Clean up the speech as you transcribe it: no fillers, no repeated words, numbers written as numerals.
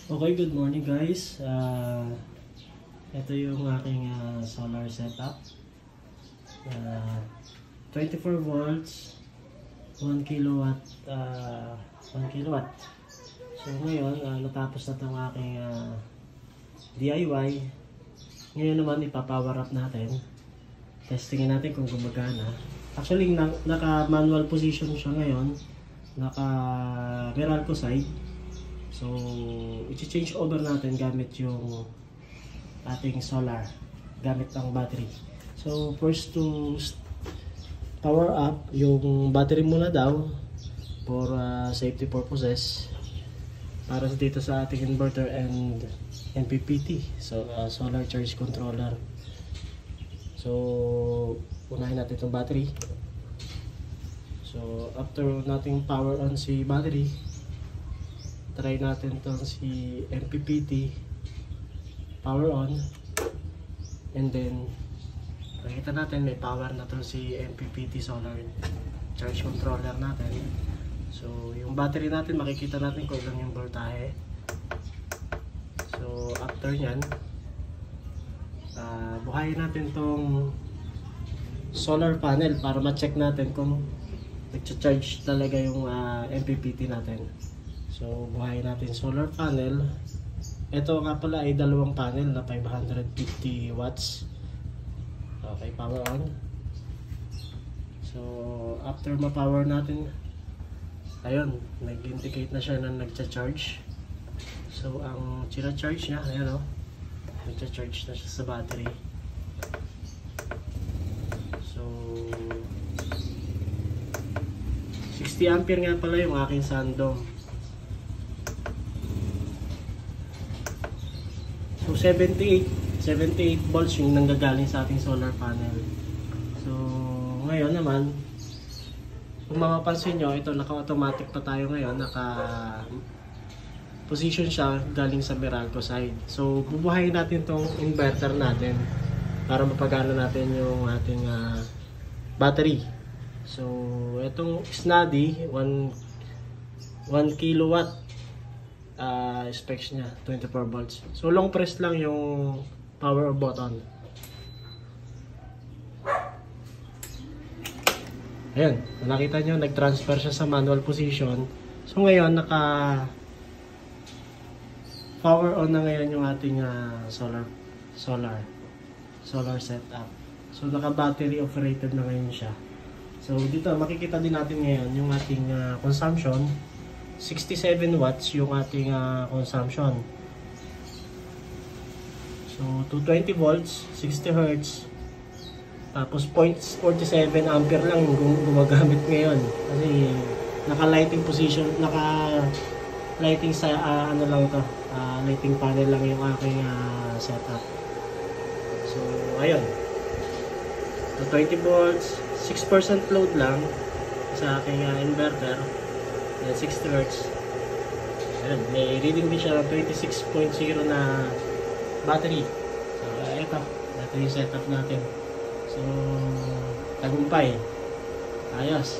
Okay, good morning guys. Ito yung aking solar setup. 24 volts, 1 kilowatt, 1 kilowatt. So ngayon, natapos na itong aking DIY. Ngayon naman ipapower up natin. Testingin natin kung gumagana. Actually, naka-manual position siya ngayon. Naka-Meralco side. So, i-change over natin gamit yung ating solar, gamit ang battery. So, first to power up yung battery muna daw for safety purposes para dito sa ating inverter and MPPT, so solar charge controller. So, unahin natin itong battery. So, after nating power on si battery, try natin itong si MPPT power on, and then makikita natin may power na itong si MPPT solar charge controller natin. So yung battery natin makikita natin kung ilang yung voltahe. So after nyan, buhayin natin itong solar panel para ma-check natin kung nag-charge talaga yung MPPT natin. So, buhayin natin solar panel. Ito nga pala ay dalawang panel na 550 watts. Okay, power on. So, after ma-power natin, ayun, nag-indicate na siya na nagcha-charge. So, ang china-charge niya, ayun o, nagcha-charge na siya sa battery. So, 60 ampere nga pala yung aking Sandong. So 78 volts yung nanggagaling sa ating solar panel. So ngayon naman, kung mapapansin nyo, ito naka-automatic pa tayo ngayon, naka-position siya galing sa Meralco side. So bubuhayin natin tong inverter natin para mapagana natin yung ating battery. So itong Snady 1 kilowatt specs niya, 24 volts. So long press lang yung power button. Ayan, nakita nyo, nag-transfer siya sa manual position. So ngayon, naka power on na ngayon yung ating solar setup. So naka battery operated na ngayon siya. So dito makikita din natin ngayon yung ating consumption. 67 watts yung ating consumption. So 220 volts, 60 Hz. Tapos 0.47 ampere lang yung gumagamit ngayon. Kasi naka-lighting position, naka-lighting sa ano lang to, lighting panel lang yung aking setup. So ayun. 220 volts, 6% load lang sa aking inverter. 60 Hz. Ayan, may reading din siya ng 26.0 na battery. So, ito yung setup natin. So, tagumpay. Ayos.